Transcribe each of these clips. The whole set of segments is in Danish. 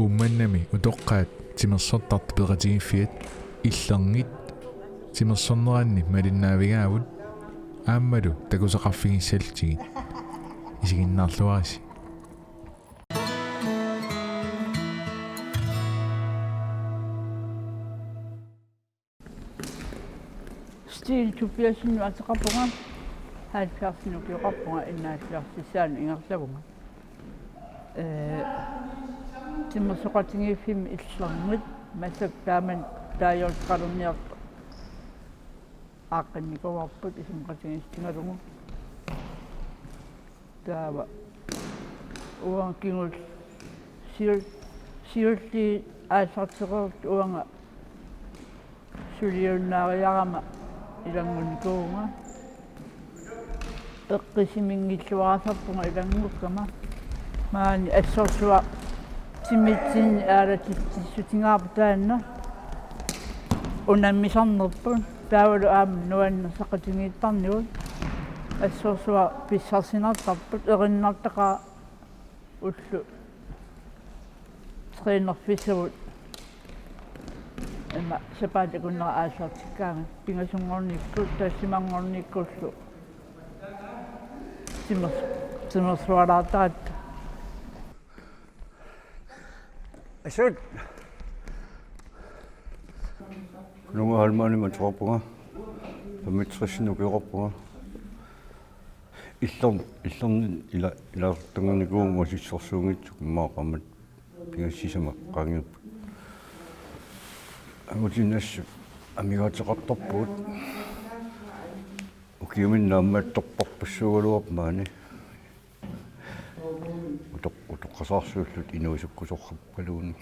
uumannami utoqqaat timersortart peqatigifiat illerngit timersorneraanni malinnaavigaavut aammalu takusaqarfigissaltigit isiginnaarluarisi Stil tupiasin ataqapunga halfarsinu piqapunga innaallaarsissaanu ingerlagunga timmersoqatingifim illerngit massak taaman taajorqalunniarpa aaqqannikuarput isimqatingistingalungu taava uang kingul siulli aassarteqerut uanga suliunnaariarama ilangunikuunga eqqisiminngilluarasarpunga ilangukkama maani assorsua timitsin aalatissutigaarputaanna unammisarnerpun taavalu aama nuannersaqatingiittarnigut assorsua pissarsinartarput erinnertaqaa ullu treinerfissavut emma sapaatakunnera aassartikkaanga pingasungornikkut tassimangornikkullu timmersualaartaqatta Asut. Nunga halmaani matsoqarpunga pamitrisinu piqarpunga illerni ilaartangarnikuunga sissorsuungitsuk maaqammat pingassisama qaangiupput angutinnassu amigaatеқартарпугут укиуминнааммаатторпарпассуугалуап маани утоққасаарсууллут инуисуккусорраппалуун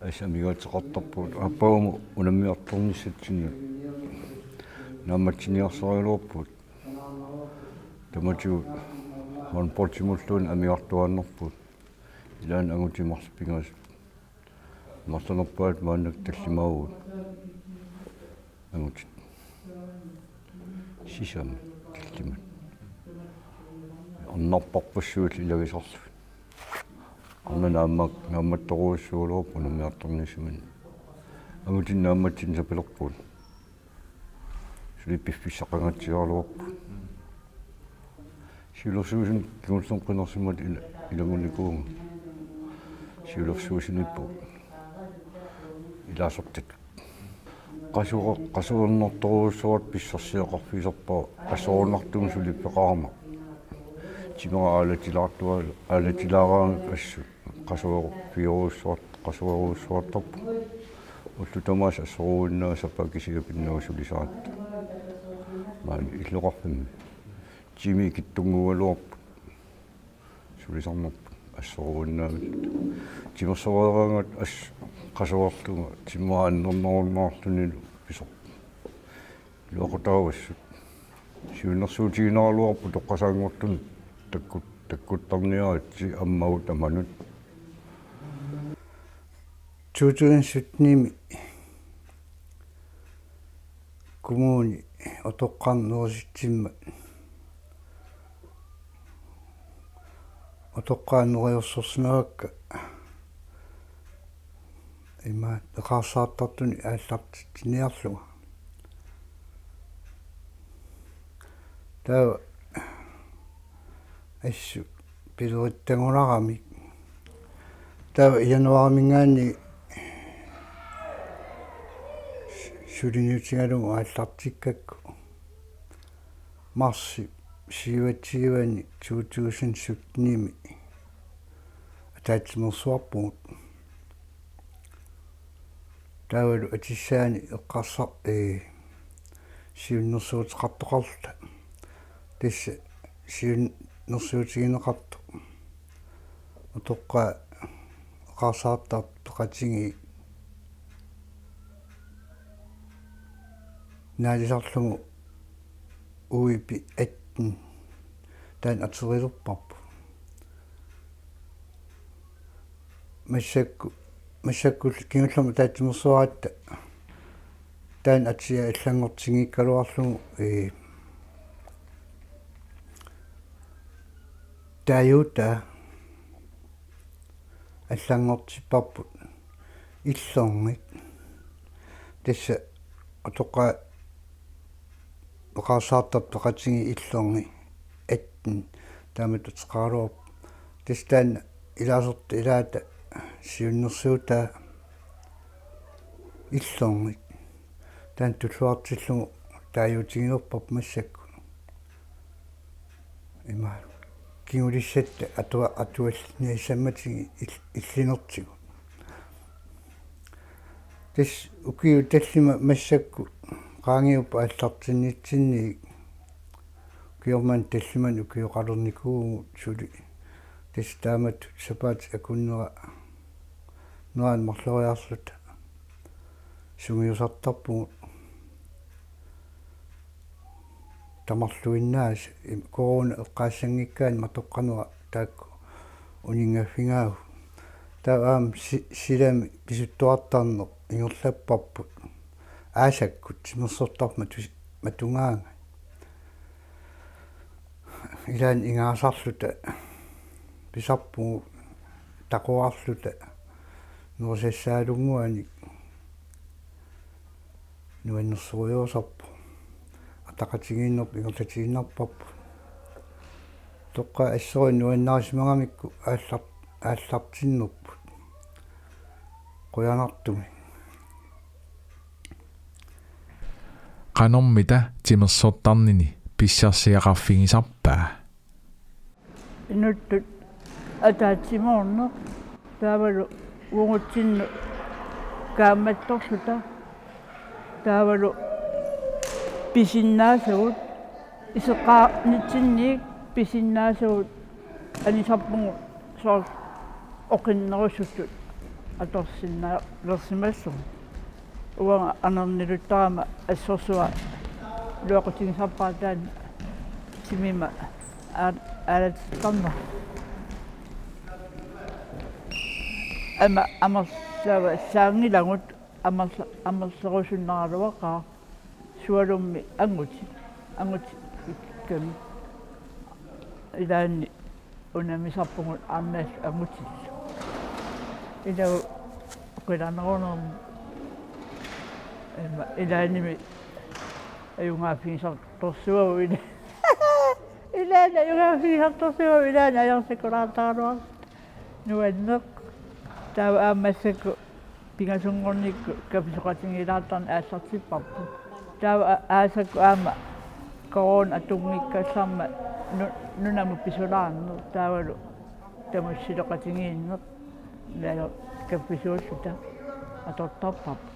асамигаатеқартарпугут аппаагуму унаммиарторниссатсинна наамматсиниарсариулуарпут тамату мон портимуллуун амиартуааннерпут илаан агутимарспингаас марсанерпаат мааннак таллимаагут агут сисам таллимат оннарпарпассуут илагисарлу наамматторуиссуулуруп унаммиарторнисуман агутиннаамматсин сапилерпут сулипписсақангатсиарлуарпут силерсуусин кигуллерпинерсимат илагуникуунга силерсуусиниппу илаасортат qasuernertoruussuat pissarsiaqarfisarpa assoornartum sulippeqaarma timera aalatilaaraanga assu qasuerpiuruussuat qasueruussuartarpu ullutomaas assoruunnaa sapakisiapinnaasulisaatta maani illuqarfimmi timi kittungualuarpu sulisarnerpu assoruunnaavit timersoreeraangat qasuarluga timmaannernerunnaarluni pisor luoqutaavassut siunersuutiginaaluarpu toqqasaangortun takkuttarniaatsi ammagut amanut 2017 kommuni otoqqaannerisitsimma otoqqaanneriorssorsinagakka има эқарсаартартуни ааллартитсиниарлуга таа ассу пилуриттангуларами таа януаримингаани сулиниутингалугу ааллартиккакку марси сиватсигивани 2017 атаатсимерсуарпугут таавалу атиссаани эққарсар сиуннерсуутеқартоқарлута тасса сиуннерсуутигинеқарту утоққа эққарсаартарп тоқатиги наалисарлугу уипи аттин таан атерилерпарпу массаккул кингуллама таатимерсуаратта таан атсиа аллангортигиккалуарлугу тааюта аллангортиппарпут иллорнит тасса отоqa оқарсаартар тоқатиги иллорни аттин таамату теқаруап тастаан илаасерт илаата сиуннэрсуута иллорнит таан туллуартиллугу тааюутигиорпап массакку има киулиссатта атуалниисамматиги иллинертигу тас укиу таллима массакку qaangiupa аллартинниитсинни киорман таллиман укиоқалерникуугу сули тас таамат сапаат акуннера нуан марлориарлута сунгиусартарпугу тамарлуиннаас корона эққаассангиккаан матоққануа таакку унингаффингаагу таам силами писуттуартарнеқ ингерлаппарпут аасаккут симерсортарма матунгаанга илаан ингаасарлута писарпугу тақуарлута нуусассаалунгуани нуаннерсуриорсарпу атақатигииннерп ингерлатигиннарпарпу тоққа ассери нуаннаарисмагамикку ааллартиннерпут қуянартуми qanormita timersortarnini pissiarsiaqarfigisarpaa inuttut ataatsimorner taavalu uungutsinnu kaammattorluta taavalu pisinnaasugut iseqaarnitsinniik pisinnaasugut anisarpungu soor oqinnerusuttut atorsinnaa lersimassum uanga anerniluttaama assorsua luaqutigisarpaataan simima aalatittarna ama amersaava saangilangut amerserusunneraluaqaa sualummi anguti ikkami ilaanni unamisarpungut aammaas angutillu ilau qilanerunum ilaanimi ayungaafigisartorsuagu ilaana ayungaafigisartorsuagu ilaana ajarsikulaataaruar nuanneq taava aammassakku pingasungornikku kapisoqatingilaattarni aassartipparpu taava aasakku aama korona atungikkassarma nunamu pisulaarner taavalu tamussiloqatingiinneq laa kappisuulluta atortarparpu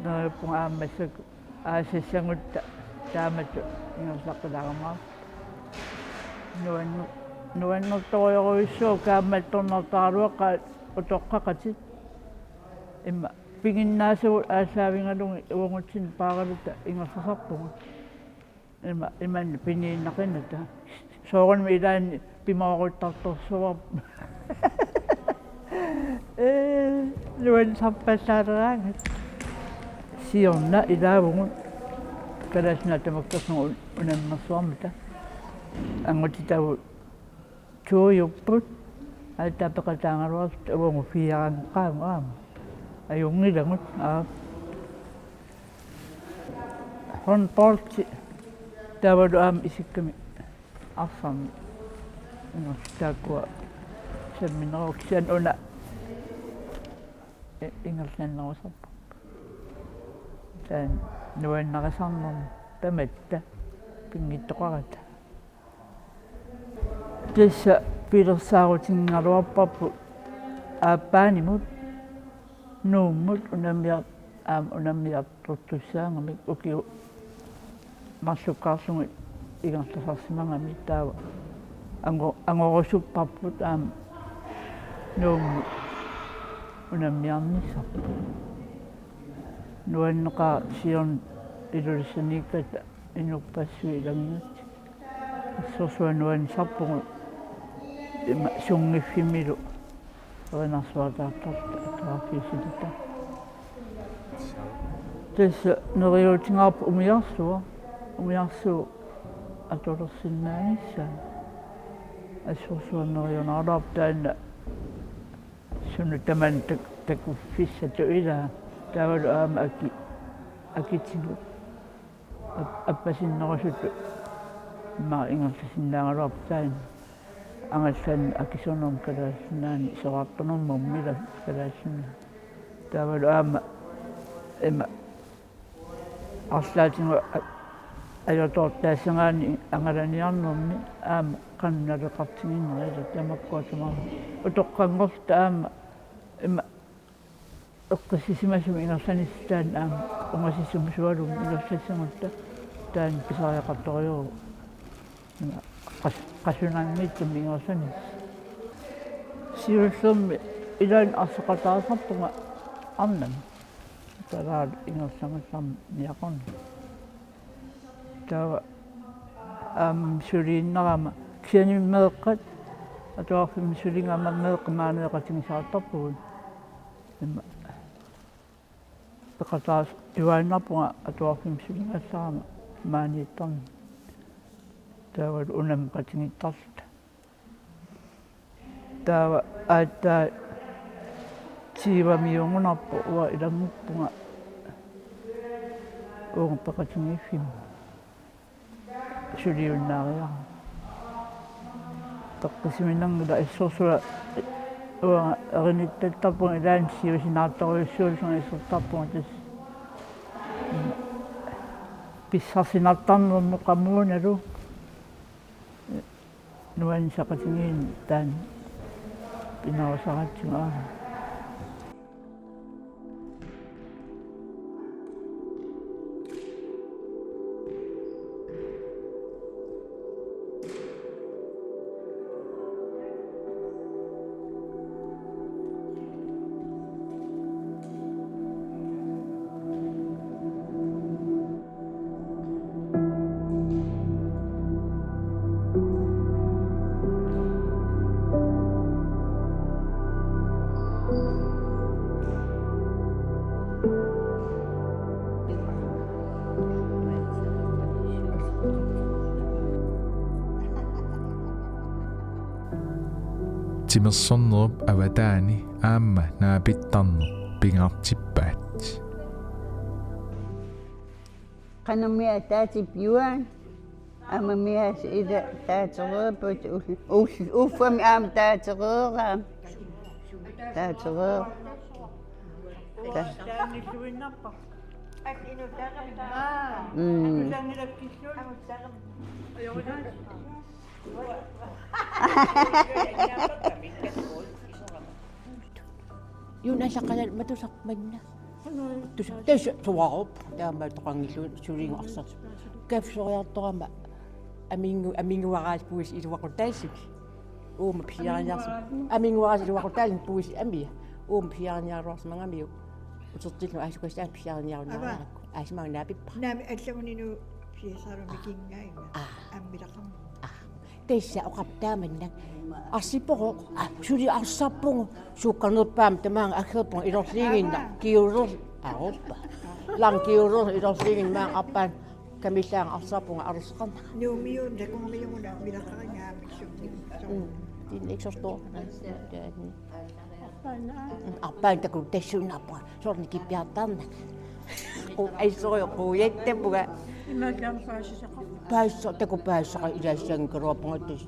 naapunga aammassakku aasassangutta taamatu ingerlaqqilaramaa nuannertorioruyussuu kaammattornertaaruaqqa utoqqaqatit imma pinginnaasugu aassaavingalungi uungutsin paaqaluta ingersasarpugut imanni piniinnaqinata soorunmi ilaanni pimaoruttartorsuar nuan sarpassaaleraangat siorna ilaavungut kalasna tamakkarsugu unammersuarmata angutitavu tuuyupput aatapeqataangaluarut uungu fiaranqaangu aama ayungilangut honporti taavalu aama isikkami arfarmi ingertaakkua sammineruksian una ingerlannerusarpa taan nuannaqasarnern tamatta pingittoqarata tassa pilersaarutingaluarparpu aappaanimut nuummut unammiartortussaangamik ukiu marsukkaarsungi igerlasarsimangami taava angorusupparput aama nuummut unammiarnissarpu nuanneqa sion ilulisaniikkata inuppassui ilangiut sorsuanuanisarpugu ima sungiffimilu erinarsuataartarta atarafiisilita tassa neriutingaarpu umiarsuu atolersinnaanissaan assorsuanneriunaarlaap taanna sunu taman takuffissa tuila taavalu aama akitigu appasinnaqasut ma ingertasinnaangaluartain angassan akisornum kalaasnaani soqaqqanermum mila kalaassunna taavalu aama ima arslaatingu ajortoortaassagaani angalaniarnermi aama qannaleqartiginnerila tamakkuatama utoqqanngorta aama ima eqqassisimasum ingersanistaan aama ungasissumsualum ilersassangutta taan pisariaqartoriugu ima qassunaanniittum ingersanis siullermi ilan arseqataasarpunga arnam talaal ingersangassarm niaqorna tawa suliinnarama kianimmeeqqat atuarfim sulingama meeqqamaaneeqatigisaartarpugun ima peqataas juaannarpunga atuarfim sulingassarama maaniittarni taawal unam qatigittarluta taawa aattaa siivamiungunarpu ua ilanguppunga uungpeqatigiffim suliunnaariara taqqisiminangila issorsula uanga erinittattarpunga ilaan siivasinaartoriussuulisunga issortarpunga tas pissarsinartarnermu qamuunalu nuanisaqatigiin taan pinarusaqatsiga Timersornerup avataani aamma naapittarner pingaartippaat qanamia taatippiuaan amamia ida taatereerput uffami aam taatereeraam taatereer Yuna saqalal matusaqmanna tus tuwarup taama toqangillu sulinguarsat kafsoriartorama aminguaraas puis iluaqutaasik uuma piaaniarsu aminguaraas iluaqutaalin puis amia uuma piaaniaruarsmangamiu utertillu aasukassaan piaaniarunnaanakku aasmaannaapippa naami allamninu piasaarumikingaima ammilaqam teissa oqaptaamannak arsipoqo suli arsappungu suukkanerpaam tamaanga akherpun ilorliiginna kiurur aoppa lankiurur ilorliigin maang appaan kamillaang arsappunga arusqanna nuumiun takumiyuna milaqarangaamiksu tin eksortor appaan takun tessunappa sorni kippiartarnak aisorio quuyattepuga imakan faasisaqa paissa taku paissaqa ilaassankeruapungatus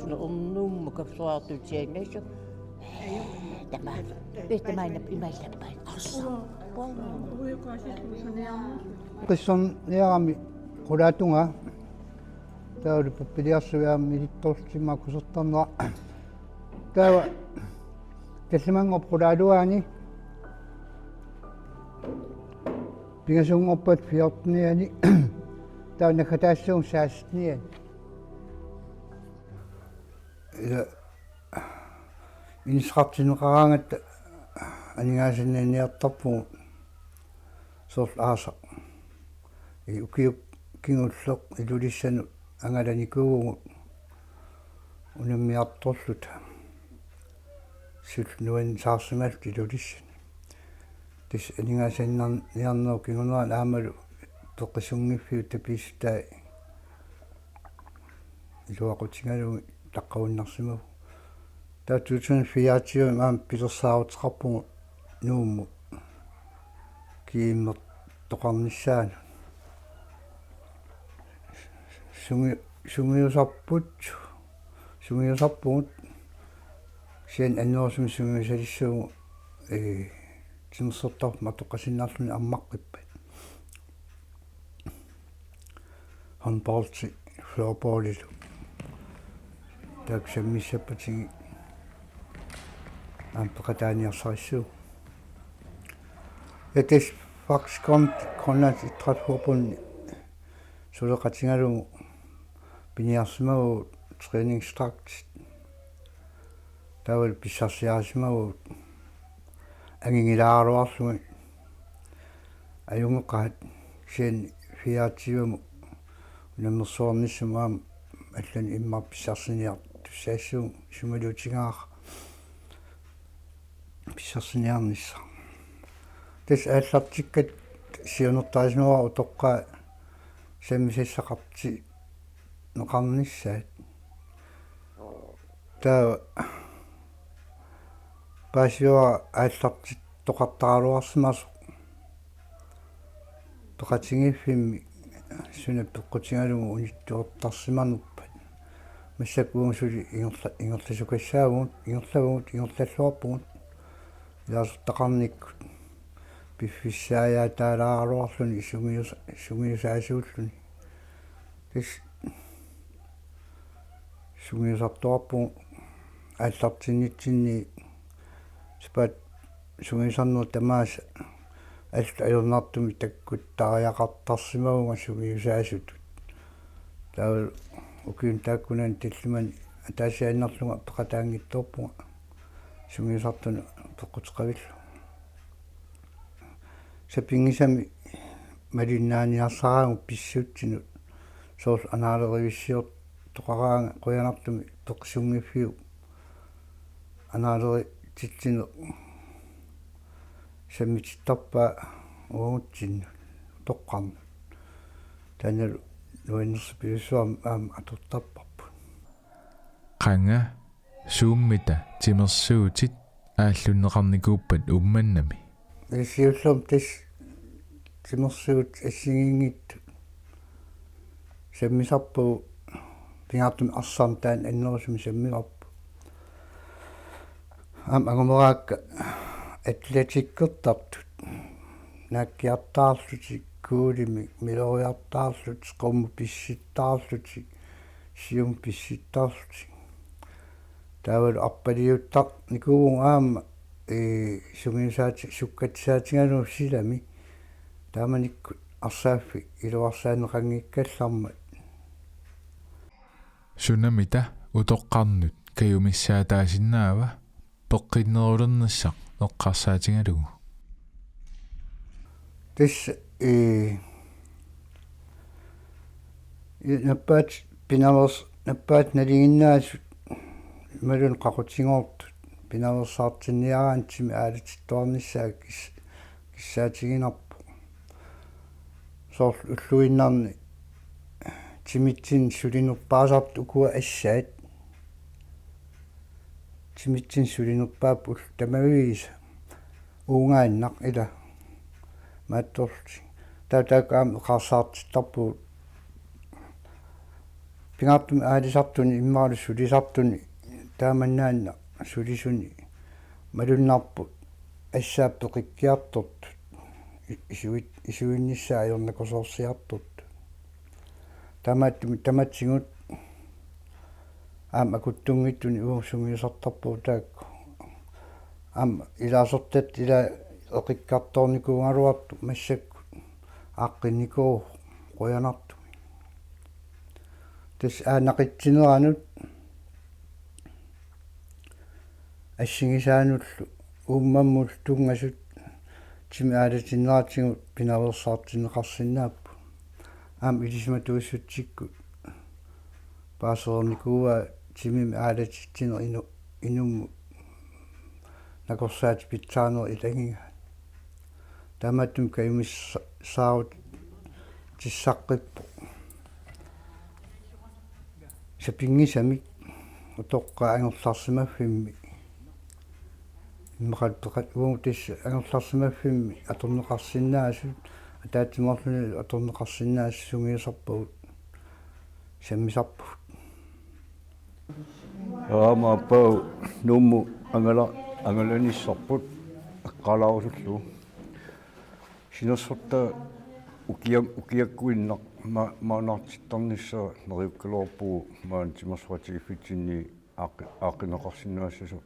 sula onnumma kafsuartutiangassu tamaana imallappaat arsaappa qisson niarami qulaatunga taulu pappiliarsugaammi hittorsimaakusertarnera taawa kallimangor qulaaluaani pingasungorpat fiortniani tauna khataassuung saastniani ila insqartineqarangatta aningaasinnaniartarpugu sorl aasa ukiuk kingulleq ilulissanu angalanikuugu unammiartorluta sul nuan saarsimalti ilulissan tis aningaasinnarniarneru kinguneraan aamalu toqqisungiffiu tapiistai iluaqutigalugi taqqavunnarsimagu таатуутун фиаатиу маам пилерсаарутеқарпугу нуумму кииммер тоқарниссаана сунгиусарпугут сиан аннуарсум сунгиусалиссуугу тимсертар матоқасиннаарлуни аммаққиппат håndboldti floorballillu taaksammissappatigi ampaqataaniarsarissuu etes faxkont Grønlands Idrætsforbund suleqatingalugu piniarsimagu træningsdragt taawal pissarsiaasimagu angingilaaruarlugi ajungeqaat sian fiaatiumu намерсуарниссумаам аллан иммарписсарсиниар туссаассуу сумалуутигаара писсарсиниарнисса тас ааллартиккат сиунертаасинуа утоққаа саммисассақарти неқарниссаат таа пассиуа аалларти тоқартаралуарсимасо тоқатингиффимми сунаппеққутингалугу униттуортарсимануппат массакуунсули ингерласукассаагуут ингерлаллуарпугут яасуттақарниккут пиффиссааяа таалааруарлуни сунгиусаасууллуни тис сунгиусартуарпугу ааллартиннитсинни спат сунгиусарнуу тамааса аллаёрнартуми таккуттариақартарсимагунга сугиусаасутут таа укиун тааккунан тиллиман таасианнарлунга пеқатаангитторпунга сугиусартуна пеққутеқавиллу сапингисами малиннааниарсараагу писсуутсинут соорл анаалеривиссиор тоқараанга қуянартуми пеқсунгиффиу анаалери титсину саммититтарпа уутсинну тоққарна танеру нуиннерсипиуссуам аама атортарпарпут qanga suummita timersuutit ааллуннеқарникууппат умманнами исиуллум тис тимерсуут ассигингитту саммисарпу пингартум арсаам таан аннерусуми саммигарпу агумераакка атлетиккертартут наккиартаарлути куулими милориартаарлут qommu писситтаарлути сиум писситтаарлути таавал арпалиуттар никуугун аама сугинсаати суккатсаатингалу силами тааманикку арсааффи илуарсаанеқангиккаллармат sunamita utoqqarnut kayumissaataasinnaawa peqqinnerulernissaq eqqarsaatigalugu тис наппаат пинаверс наппаат налигиннаасут малун қақутингоортут пинаверсаартинниараантими аалатиттуарниссаа киссаатигинарпу соор уллуиннарни тимитсин сулинерпаасарт укуа ассаат тимитсин сулинерпаап ул тамавииса уунгааннақ ила матторти таатаакаам эқарсаартиттарпу пингартум аалисартуни иммаалу сулисартуни тааманнаанна сулисуни малуннарпу ассааппеқиккиартort исуинниссаа аёрнакосоорсиартort таматсигут аама куттунгиттуни уусунгиусартарпу таакку аама илаасортат ила эқиккарторникуунгалуарту массакку ааққинникуу қуянартуми тас аанақитсинеранут ассигисаануллу ууммаммул тунгасут тими аалатиннаатигут пинаверсаартинеқарсинааппу аам илисма туиссутсикку паасерникууа тимими аалатитсинер инумму накорсаати питсаанер илагинга таматтум каюмиссаарут тиссаққиппу сапингисами utokka angorlarsimaffimmi imaqattaqat uumutis angorlarsimaffimmi atorneqarsinnaasut ataatsimorluni atorneqarsinnaassungiusarpugut sammisarput Maapau nummu angalanissarput aqqalaarusullu sinersorta ukiakkuinnaq maanartittarnissa neriukkalorpu maan timersуатигиффитсинни ааққинеқарсинаассасу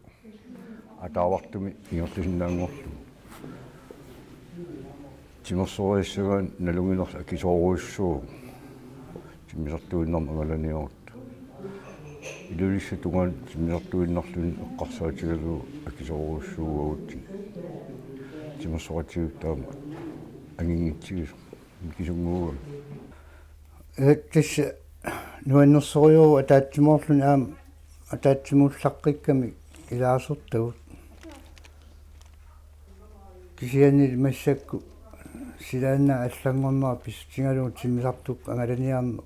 атаавартуми ингерлисиннаангорлу тимерсориассагаан налунгинерс акисооруиссуу тиммисартуиннарма ангаланиорут илулисса тугаан тиммисартуиннарлуни эққарсаатигалу акисооруиссуугагут тимерсуатигу таама ангингитсигис кисунгууга тис нуаннерсориу атаатсимоорлуни аама атаатсимууллаққикками илаасертагут кисианни массакку силаанна аллангорнера писсутингалугу тиммисартук ангаланиарна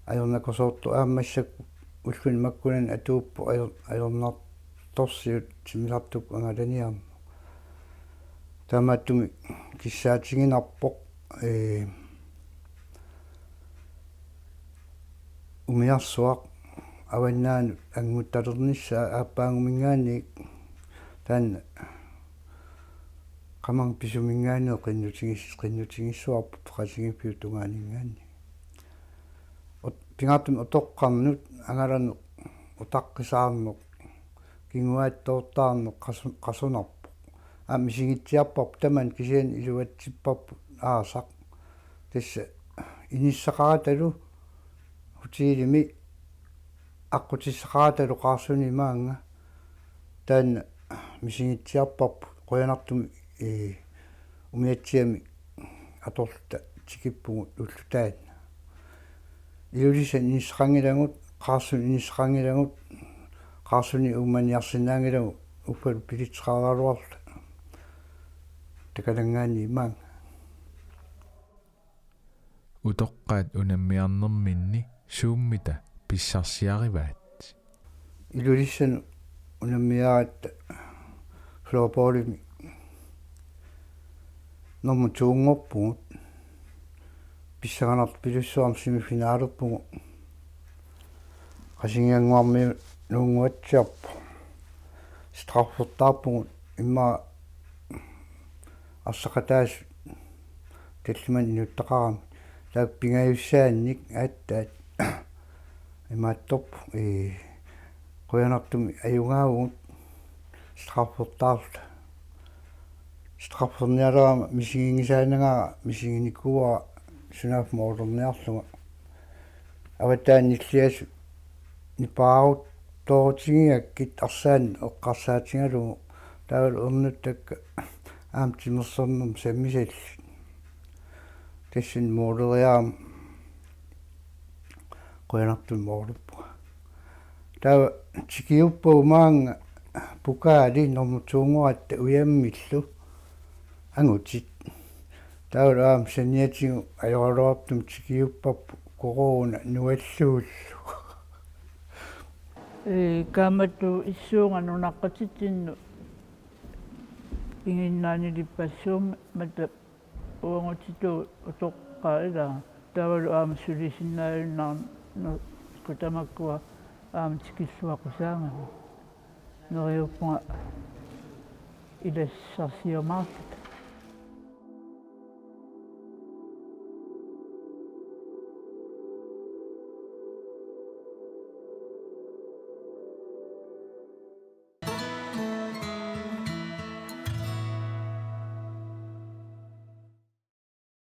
аёрнакосоорту аамассакку уллуни маккунан атууппу аёрнарторсиут тиммисартук ангаланиарна тамааттуми киссаатингинарпоқ умиарсуақ аваннаан ангутталернissaа ааппаангумингаани таанна qamang pisuminggaaneo qinnutigissuarput qasingippiu tungaaningaanni pingaattum utoqqarnut angalanu utaqqisаарneq kinguaattoortaarneq qasunarpu aamisigitsiarparp taman kisian iluatsipparput aasaq tassa inissaqaratalu hutiilimi аққутиссақарата лоқарсуни маанга таанна мисигитсиарпарпу қоянартуми умиатсиами аторлута тикиппугу уллутаанна илулиса нисқангилагут қаарсуни нисқангилагут қаарсуни умманиарсинаангилагу уффал пилитсқаралуарла такалангаани маанга утоққаат унаммиарнэрминни сууммита писсарсиариваат илулиссану унаммиаратта флополими ному туунгорпугут писсаганарт пилуссуарм семифинаалерпугу qasingиангуарми нуунгуатсиарпу страффертаарпугут имма арсақатаас таллиман инуттақарами таак пингаюссаанник ааттаат имааттоп қоянартуми аюнгаагут страффертаарла страфферниалерама мисигингисаанага мисигиниккуа сунаф моорнеарлуга аватаанниллиасу нипаарут тоотигиаккит арсаан эққарсаатингалугу таавал ернуттакка аамтимерсэрнум саммисалли тасsin моолериаам қоянартун моолуппуга таава тикиуппу маанга пукаали нормутуунгуатта уяммиллу ангутит тааваам саниатигу ajorluartum тикиуппаппу корона нуаллууллу kaamatu issuunga nunaqatitsinnu inginnaanilippassуum mata uangutitu utoqqaila tavalu aama sulisinnaayunnaarnu kutamakkua aama tikissuaqusaangami neriuppunga ilassarsiumaartut